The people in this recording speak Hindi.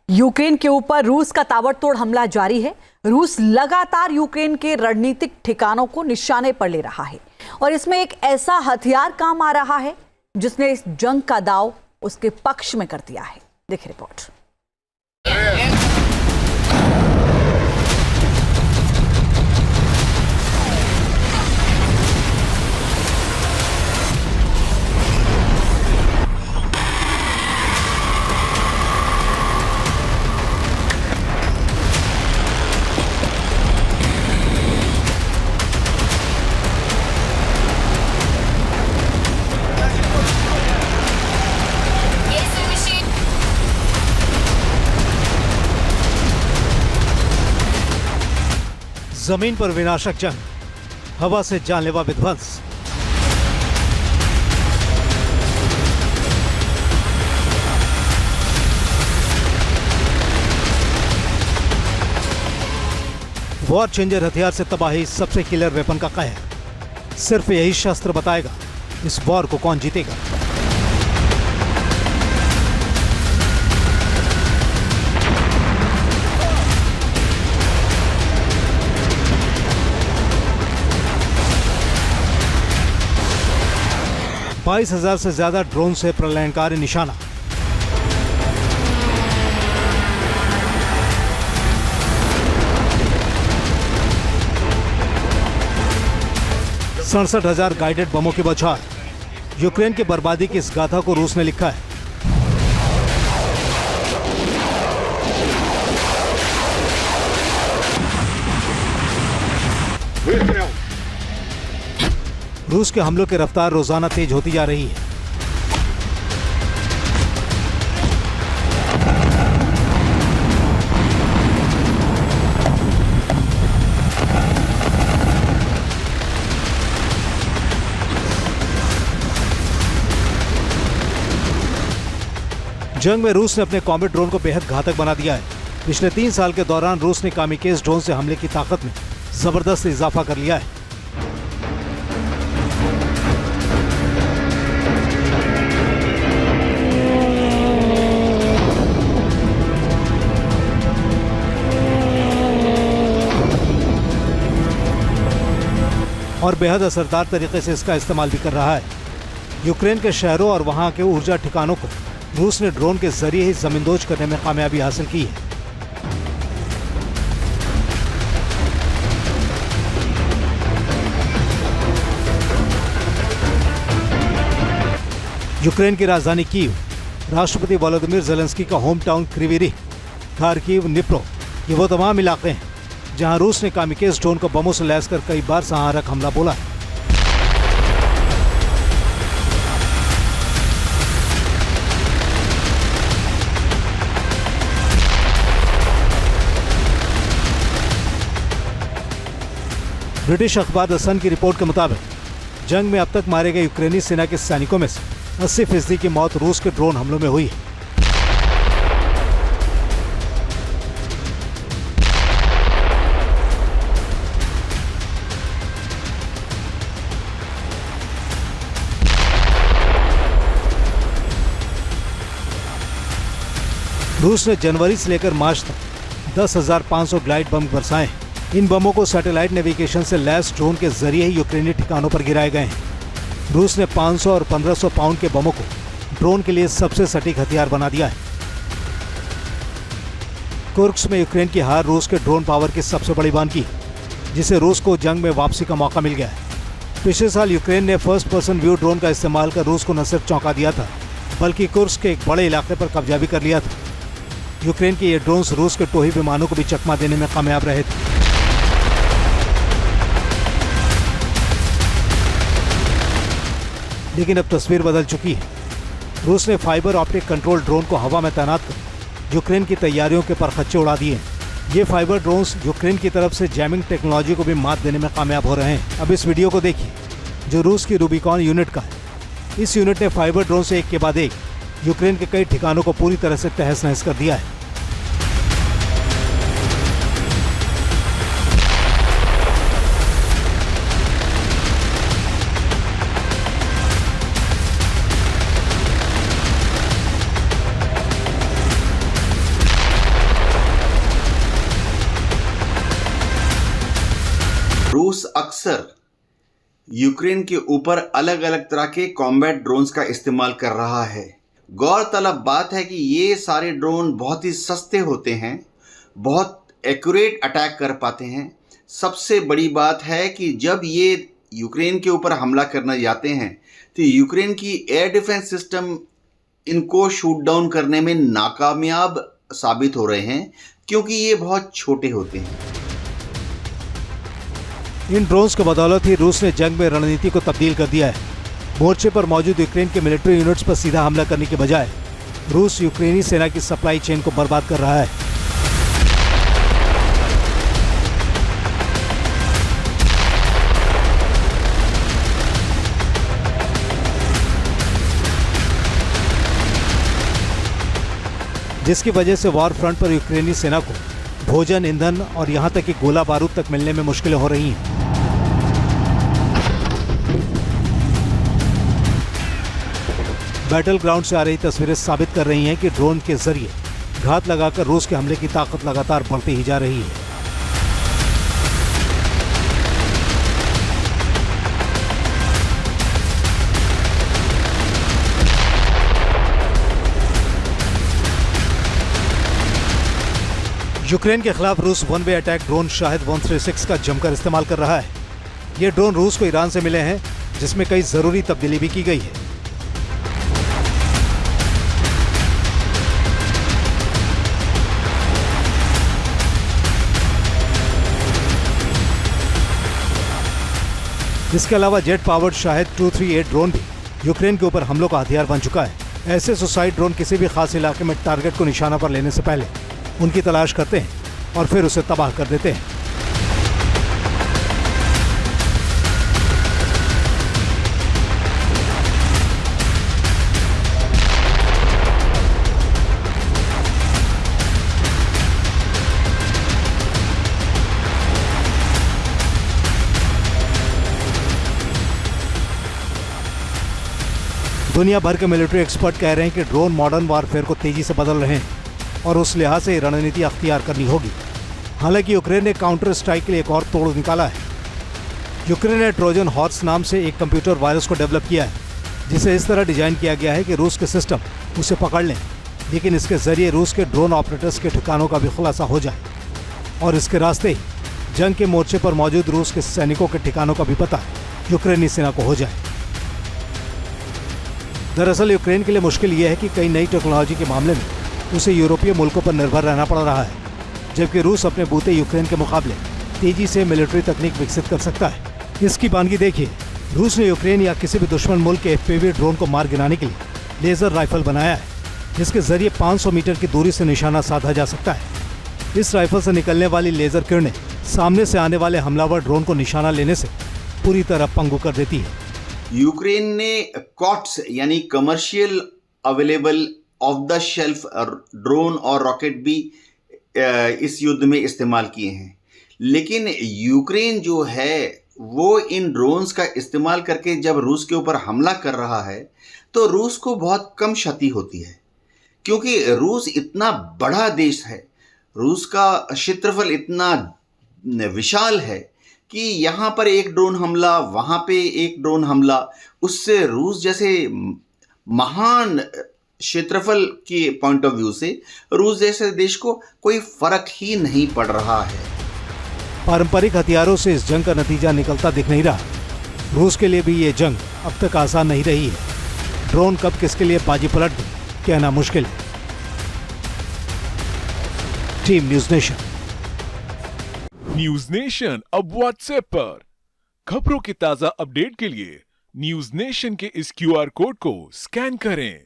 यूक्रेन के ऊपर रूस का ताबड़तोड़ हमला जारी है। रूस लगातार यूक्रेन के रणनीतिक ठिकानों को निशाने पर ले रहा है और इसमें एक ऐसा हथियार काम आ रहा है जिसने इस जंग का दांव उसके पक्ष में कर दिया है। देखिए रिपोर्ट। जमीन पर विनाशक जंग, हवा से जानलेवा विध्वंस। वॉर चेंजर हथियार से तबाही, सबसे किलर वेपन का कहर। सिर्फ यही शस्त्र बताएगा इस वॉर को कौन जीतेगा। बाईस 22,000 से ज्यादा ड्रोन से प्रलयंकारी निशाना। सड़सठ 67,000 गाइडेड बमों की बौछार। यूक्रेन की बर्बादी की इस गाथा को रूस ने लिखा है। रूस के हमलों की रफ्तार रोजाना तेज होती जा रही है। जंग में रूस ने अपने कॉम्बैट ड्रोन को बेहद घातक बना दिया है। पिछले 3 साल के दौरान रूस ने कामिकेज ड्रोन से हमले की ताकत में जबरदस्त इजाफा कर लिया है। और बेहद असरदार तरीके से इसका इस्तेमाल भी कर रहा है। यूक्रेन के शहरों और वहां के ऊर्जा ठिकानों को रूस ने ड्रोन के जरिए ही जमींदोज करने में कामयाबी हासिल की है। यूक्रेन की राजधानी कीव, राष्ट्रपति वोलोदिमीर ज़ेलेंस्की का home town Kryvyi Rih, Kharkiv, Dnipro, ये वो तमाम इलाके हैं जहां रूस ने कामिकेज ड्रोन को बमों से लैस कर कई बार संहारक हमला बोला है। ब्रिटिश अखबार द सन की रिपोर्ट के मुताबिक जंग में अब तक मारे गए यूक्रेनी सेना के सैनिकों में से 80% की मौत रूस के ड्रोन हमलों में हुई है। रूस ने जनवरी से लेकर मार्च तक 10,500 ग्लाइड बम बरसाए। इन बमों को सैटेलाइट नेविगेशन से लैस ड्रोन के जरिए ही यूक्रेनी ठिकानों पर गिराए गए हैं। रूस ने 500 और 1500 पाउंड के बमों को ड्रोन के लिए सबसे सटीक हथियार बना दिया है। कुर्स्क में यूक्रेन की हार रूस के ड्रोन पावर की सबसे बड़ी बानगी, जिसे रूस को जंग में वापसी का मौका मिल गया है। पिछले साल यूक्रेन ने फर्स्ट पर्सन व्यू ड्रोन का इस्तेमाल कर रूस को न सिर्फ चौंका दिया था, बल्कि कुर्स्क के एक बड़े इलाके पर कब्जा भी कर लिया था। यूक्रेन के ये ड्रोन्स रूस के टोही विमानों को भी चकमा देने में कामयाब रहे थे। लेकिन अब तस्वीर बदल चुकी है। रूस ने फाइबर ऑप्टिक कंट्रोल ड्रोन को हवा में तैनात कर यूक्रेन की तैयारियों के परखच्चे उड़ा दिए। ये फाइबर ड्रोन्स यूक्रेन की तरफ से जैमिंग टेक्नोलॉजी को भी मात देने में कामयाब हो रहे हैं। अब इस वीडियो को देखिए जो रूस की रूबिकॉन यूनिट का है। इस यूनिट ने फाइबर ड्रोन से एक के बाद एक यूक्रेन के कई ठिकानों को पूरी तरह से तहस नहस कर दिया है। अक्सर यूक्रेन के ऊपर अलग अलग तरह के कॉम्बैट ड्रोन्स का इस्तेमाल कर रहा है। गौरतलब बात है कि ये सारे ड्रोन बहुत ही सस्ते होते हैं, बहुत एक्यूरेट अटैक कर पाते हैं। सबसे बड़ी बात है कि जब ये यूक्रेन के ऊपर हमला करने जाते हैं तो यूक्रेन की एयर डिफेंस सिस्टम इनको शूट डाउन करने में नाकामयाब साबित हो रहे हैं, क्योंकि ये बहुत छोटे होते हैं। इन ड्रोन्स की बदौलत ही रूस ने जंग में रणनीति को तब्दील कर दिया है। मोर्चे पर मौजूद यूक्रेन के मिलिट्री यूनिट्स पर सीधा हमला करने के बजाय रूस यूक्रेनी सेना की सप्लाई चेन को बर्बाद कर रहा है। जिसकी वजह से वॉर फ्रंट पर यूक्रेनी सेना को भोजन, ईंधन और यहां तक कि गोला बारूद तक मिलने में मुश्किलें हो रही हैं। बैटल ग्राउंड से आ रही तस्वीरें साबित कर रही हैं कि ड्रोन के जरिए घात लगाकर रूस के हमले की ताकत लगातार बढ़ती ही जा रही है। यूक्रेन के खिलाफ रूस one way attack drone Shahid 136 का जमकर इस्तेमाल कर रहा है। ये ड्रोन रूस को ईरान से मिले हैं, जिसमें कई जरूरी तब्दीली भी की गई है। इसके अलावा जेट पावर्ड शाहिद 238 ड्रोन भी यूक्रेन के ऊपर हमलों का हथियार बन चुका है। ऐसे सुसाइड ड्रोन किसी भी खास इलाके में टारगेट को निशाना पर लेने से पहले उनकी तलाश करते हैं और फिर उसे तबाह कर देते हैं। दुनिया भर के मिलिट्री एक्सपर्ट कह रहे हैं कि ड्रोन मॉडर्न वॉरफेयर को तेजी से बदल रहे हैं और उस लिहाज से रणनीति अख्तियार करनी होगी। हालांकि यूक्रेन ने काउंटर स्ट्राइक के लिए एक और तोड़ निकाला है। यूक्रेन ने ट्रोजन हॉर्स नाम से एक कंप्यूटर वायरस को डेवलप किया है, जिसे इस तरह डिजाइन किया गया है कि रूस के सिस्टम उसे पकड़ लें, लेकिन इसके जरिए रूस के ड्रोन ऑपरेटर्स के ठिकानों का भी खुलासा हो जाए और इसके रास्ते ही जंग के मोर्चे पर मौजूद रूस के सैनिकों के ठिकानों का भी पता यूक्रेनी सेना को हो जाए। दरअसल यूक्रेन के लिए मुश्किल यह है कि कई नई टेक्नोलॉजी के मामले में उसे यूरोपीय मुल्कों पर निर्भर रहना पड़ रहा है, जबकि रूस अपने बूते यूक्रेन के मुकाबले तेजी से मिलिट्री तकनीक विकसित कर सकता है। इसकी बानगी देखिए, रूस ने यूक्रेन या किसी भी दुश्मन मुल्क के एफपीवी ड्रोन को मार गिराने के लिए लेजर राइफल बनाया है, जिसके जरिए 500 मीटर की दूरी से निशाना साधा जा सकता है। इस राइफल से निकलने वाली लेजर किरणें सामने से आने वाले हमलावर ड्रोन को निशाना लेने से पूरी तरह पंगु कर देती है। यूक्रेन ने कॉट्स यानी commercial available of the shelf drone और रॉकेट भी इस युद्ध में इस्तेमाल किए हैं, लेकिन यूक्रेन जो है वो इन ड्रोन्स का इस्तेमाल करके जब रूस के ऊपर हमला कर रहा है तो रूस को बहुत कम क्षति होती है, क्योंकि रूस इतना बड़ा देश है, रूस का क्षेत्रफल इतना विशाल है कि यहाँ पर एक ड्रोन हमला, वहाँ पे एक ड्रोन हमला, उससे रूस जैसे महान क्षेत्रफल के पॉइंट ऑफ व्यू से रूस जैसे देश को कोई फर्क ही नहीं पड़ रहा है। पारंपरिक हथियारों से इस जंग का नतीजा निकलता दिख नहीं रहा। रूस के लिए भी ये जंग अब तक आसान नहीं रही है। ड्रोन कब किसके लिए बाजी पलट दे, कहना मुश्किल है। Team news nation. News nation अब व्हाट्सएप पर खबरों की ताजा अपडेट के लिए न्यूज़ नेशन के इस क्यूआर कोड को स्कैन करें।